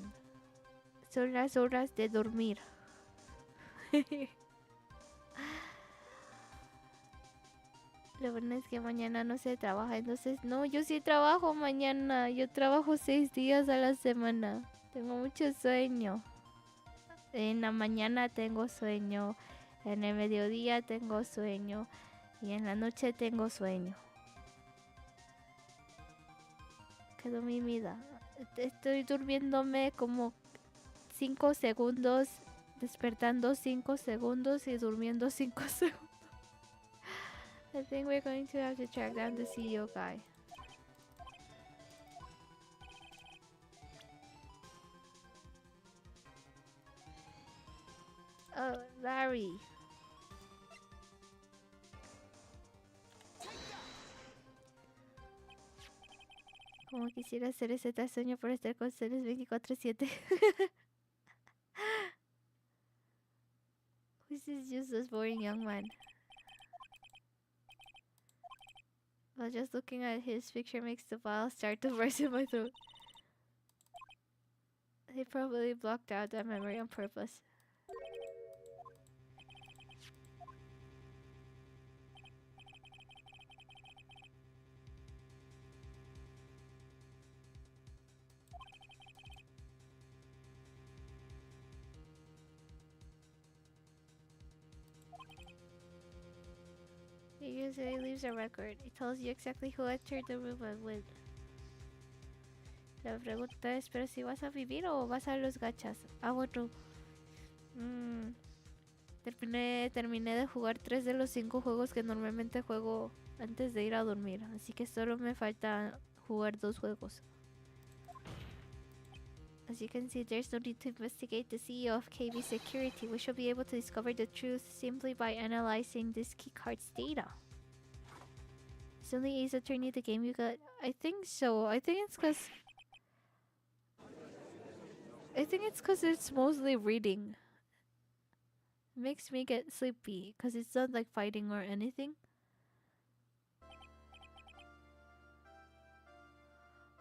Son las horas de dormir. Lo bueno es que mañana no se trabaja, entonces no, yo sí trabajo mañana. Yo trabajo 6 días a la semana. Tengo mucho sueño. En la mañana tengo sueño, en el mediodía tengo sueño y en la noche tengo sueño. Quedó mi vida. Estoy durmiéndome como 5 segundos, despertando 5 segundos y durmiendo 5 segundos. I think we're going to have to track down the CEO guy. Oh, Larry. Como quisiera hacer ese tal sueño por estar con ustedes 24/7. Who's this useless, boring young man? Well, just looking at his picture makes the bile start to burst in my throat. He probably blocked out that memory on purpose. He usually leaves a record. It tells you exactly who entered the room and when. La pregunta es, ¿pero si vas a vivir o vas a los gachas? Ah, bueno. Terminé de jugar 3 de los 5 juegos que normalmente juego antes de ir a dormir. Así que solo me falta jugar 2 juegos. As you can see, there's no need to investigate the CEO of KB Security. We should be able to discover the truth simply by analyzing this keycard's data. Is only Ace Attorney the game you got? I think so. I think it's cause it's mostly reading. It makes me get sleepy because it's not like fighting or anything.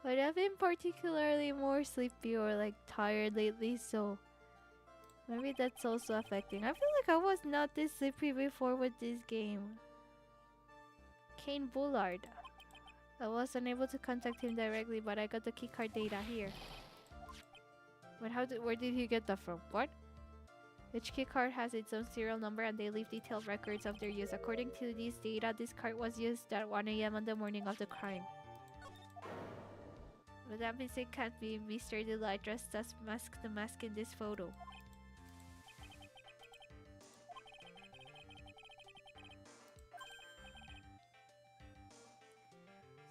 But I've been particularly more sleepy or like tired lately, so maybe that's also affecting. I feel like I was not this sleepy before with this game. Kane Bullard. I was unable to contact him directly, but I got the keycard data here. But where did he get that from? What? Each keycard has its own serial number and they leave detailed records of their use. According to these data, this card was used at 1 AM on the morning of the crime. But that means it can't be Mr. Delight dressed as the mask in this photo.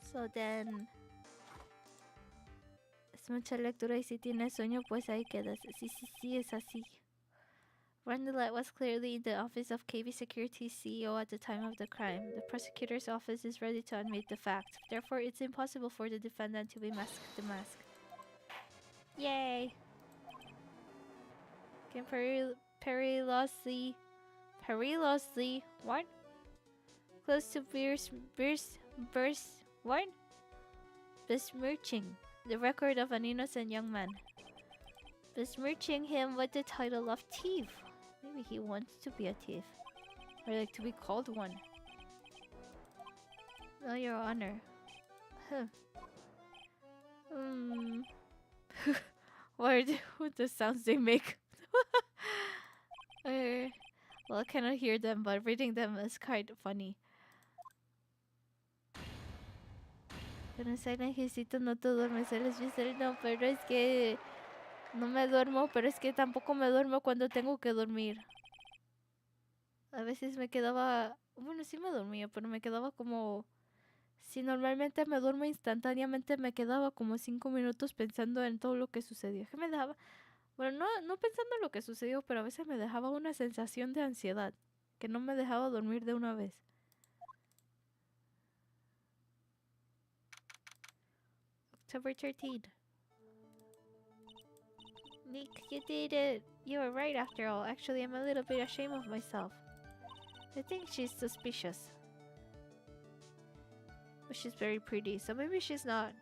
So then... Es mucha lectura y si tienes sueño pues ahí quedas. Sí, es así. Randallette was clearly in the office of KB Security's CEO at the time of the crime. The prosecutor's office is ready to admit the fact. Therefore, it's impossible for the defendant to be masked the mask. Yay! Can perilously... What? Close to what? Besmirching. the record of an innocent young man, besmirching him with the title of thief. Maybe he wants to be a thief, or like to be called one. No, Your Honor. Huh. Hmm. What are the sounds they make? Well, I cannot hear them, but reading them is quite funny. Pero necesito no te duermes, eres no, pero es que no me duermo, pero es que tampoco me duermo cuando tengo que dormir. A veces me quedaba, bueno, sí me dormía, pero me quedaba como, si normalmente me duermo instantáneamente, me quedaba como 5 minutos pensando en todo lo que sucedió. Que me dejaba, bueno, no pensando en lo que sucedió, pero a veces me dejaba una sensación de ansiedad, que no me dejaba dormir de una vez. October 13th. Nick, you did it. You were right after all. Actually, I'm a little bit ashamed of myself. I think she's suspicious. But she's very pretty, so maybe she's not.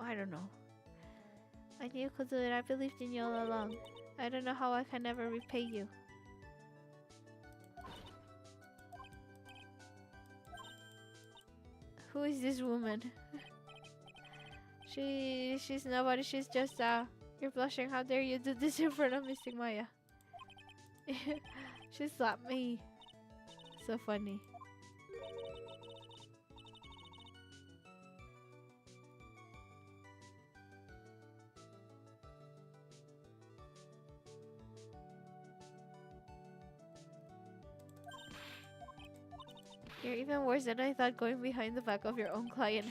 I don't know. I knew you could do it. I believed in you all along. I don't know how I can ever repay you. Who is this woman? She's nobody. She's just You're blushing. How dare you do this in front of Mystic Maya? She slapped me. So funny. You're even worse than I thought, going behind the back of your own client.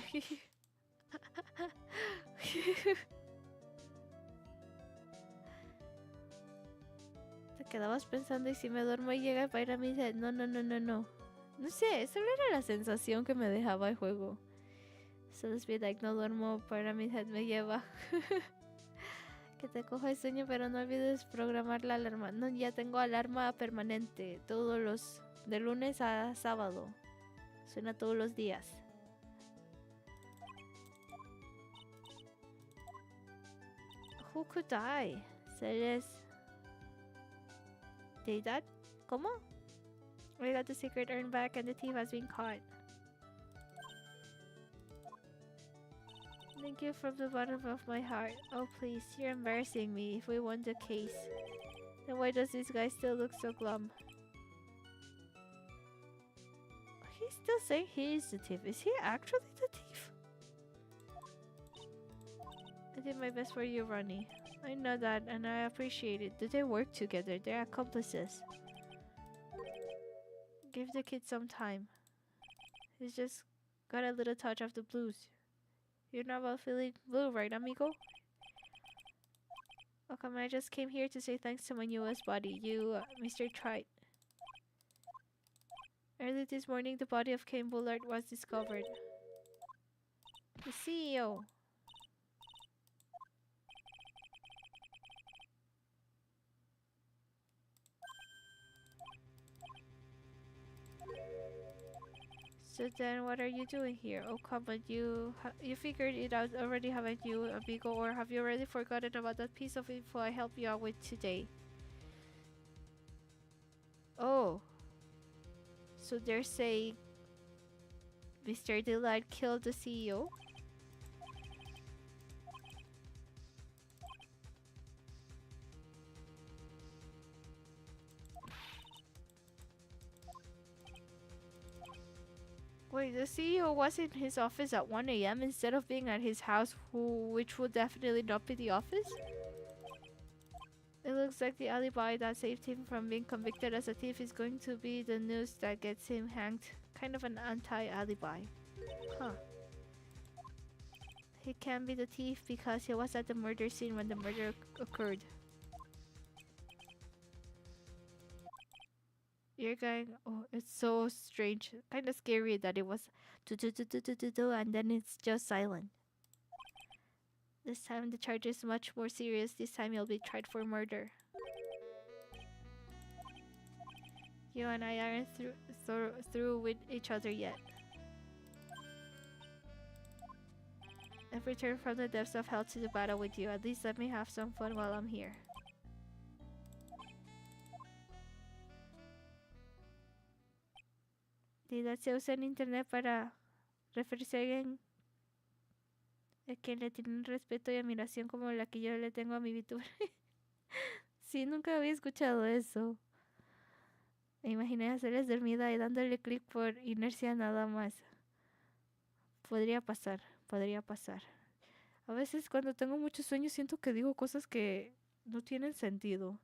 Te quedabas pensando, y si me duermo y llega para ir a mi head. No. No sé, solo era la sensación que me dejaba el juego. So let's be like, no duermo, para mi head me lleva. Que te coja el sueño, pero no olvides programar la alarma. No, ya tengo alarma permanente, todos los, de lunes a sábado. Suena todos los días. Who could die? Seres... Deidad? ¿Cómo? We got the secret earned back and the thief has been caught. Thank you from the bottom of my heart. Oh please, you're embarrassing me. If we won the case, then why does this guy still look so glum? He's still saying he is the thief. Is he actually the thief? I did my best for you, Ronnie. I know that and I appreciate it. Do they work together? They're accomplices. Give the kid some time. He's just got a little touch of the blues. You're not about feeling blue, right, amigo? Oh, come on, I just came here to say thanks to my newest body, you, Mr. Wright. Early this morning, the body of Cain Bullard was discovered. The CEO. So then, what are you doing here? Oh, come on, you figured it out already, haven't you, amigo? Or have you already forgotten about that piece of info I helped you out with today? Oh. So they're saying Mr. Delight killed the CEO? Wait, the CEO was in his office at 1 a.m. instead of being at his house, which would definitely not be the office? It looks like the alibi that saved him from being convicted as a thief is going to be the news that gets him hanged. Kind of an anti-alibi. Huh. He can't be the thief because he was at the murder scene when the murder occurred. You're going... Oh, it's so strange. Kind of scary that it was... and then it's just silent. This time the charge is much more serious. This time you'll be tried for murder. You and I aren't through with each other yet. I've returned from the depths of hell to do battle with you. At least let me have some fun while I'm here. Deidad se usa en internet para referirse a alguien a quien le tiene un respeto y admiración como la que yo le tengo a mi VTuber. Sí, nunca había escuchado eso. Me imaginé hacerles dormida y dándole clic por inercia nada más. Podría pasar, podría pasar. A veces cuando tengo mucho sueño siento que digo cosas que no tienen sentido.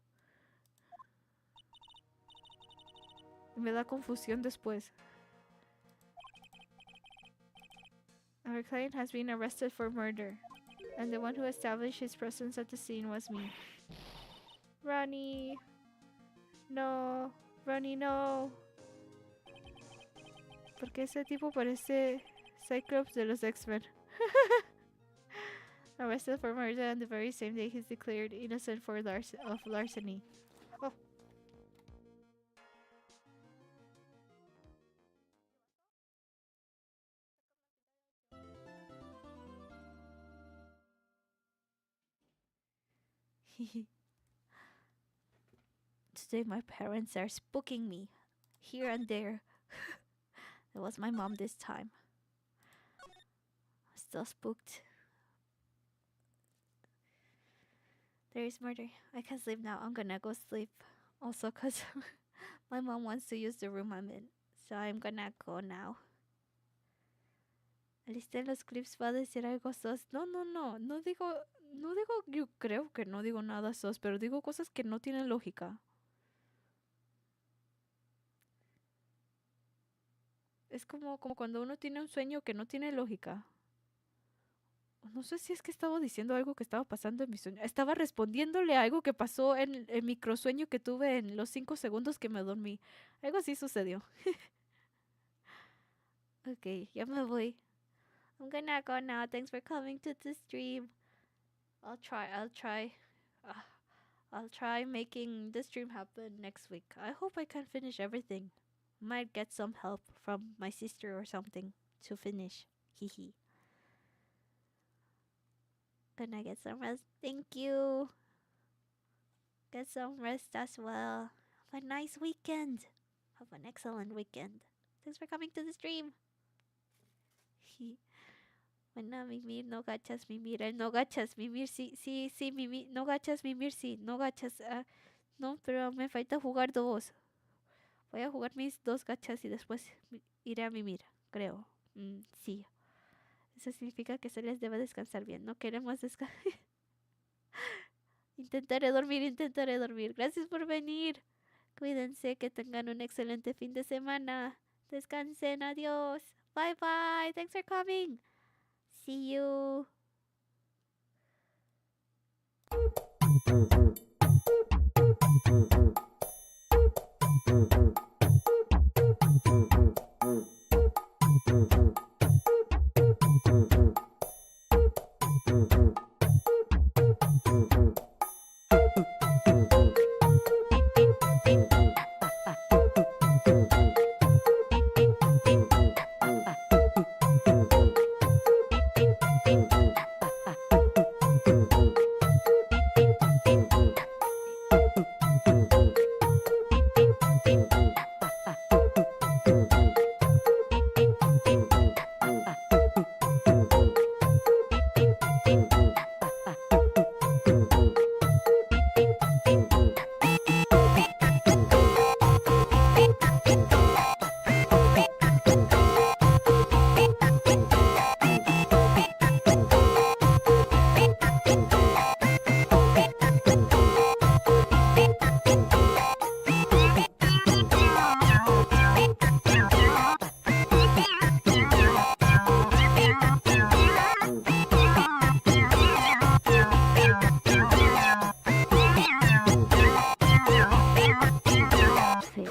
Y me da confusión después. Our client has been arrested for murder, and the one who established his presence at the scene was me. Ronnie! No! Ronnie, no! Porque ese tipo parece Cyclops de los X-Men. Arrested for murder on the very same day he's declared innocent for larceny. Oh. Today my parents are spooking me. Here and there. It was my mom this time. Still spooked. There is murder. I can't sleep now. I'm gonna go sleep. Also cause my mom wants to use the room I'm in. So I'm gonna go now. Alista en los clips va a decir algo sos. No digo, yo creo que no digo nada sos, pero digo cosas que no tienen lógica. Es como cuando uno tiene un sueño que no tiene lógica. No sé si es que estaba diciendo algo que estaba pasando en mi sueño. Estaba respondiéndole a algo que pasó en el microsueño que tuve en los 5 segundos que me dormí. Algo así sucedió. Ok, ya me voy. I'm gonna go now. Thanks for coming to the stream. I'll try making the stream happen next week. I hope I can finish everything. Might get some help from my sister or something to finish. Hehe. Gonna get some rest. Thank you. Get some rest as well. Have a nice weekend. Have an excellent weekend. Thanks for coming to the stream. Bueno, mimir, no gachas, mimir, el no gachas, mimir, sí, mimir, no gachas, mimir, sí, no gachas. No, pero me falta jugar 2. Voy a jugar mis 2 gachas y después iré a mimir, creo. Sí. Eso significa que se les debe descansar bien. No queremos descansar. Intentaré dormir. Gracias por venir. Cuídense, que tengan un excelente fin de semana. Descansen, adiós. Bye bye. Thanks for coming. See you. Sí.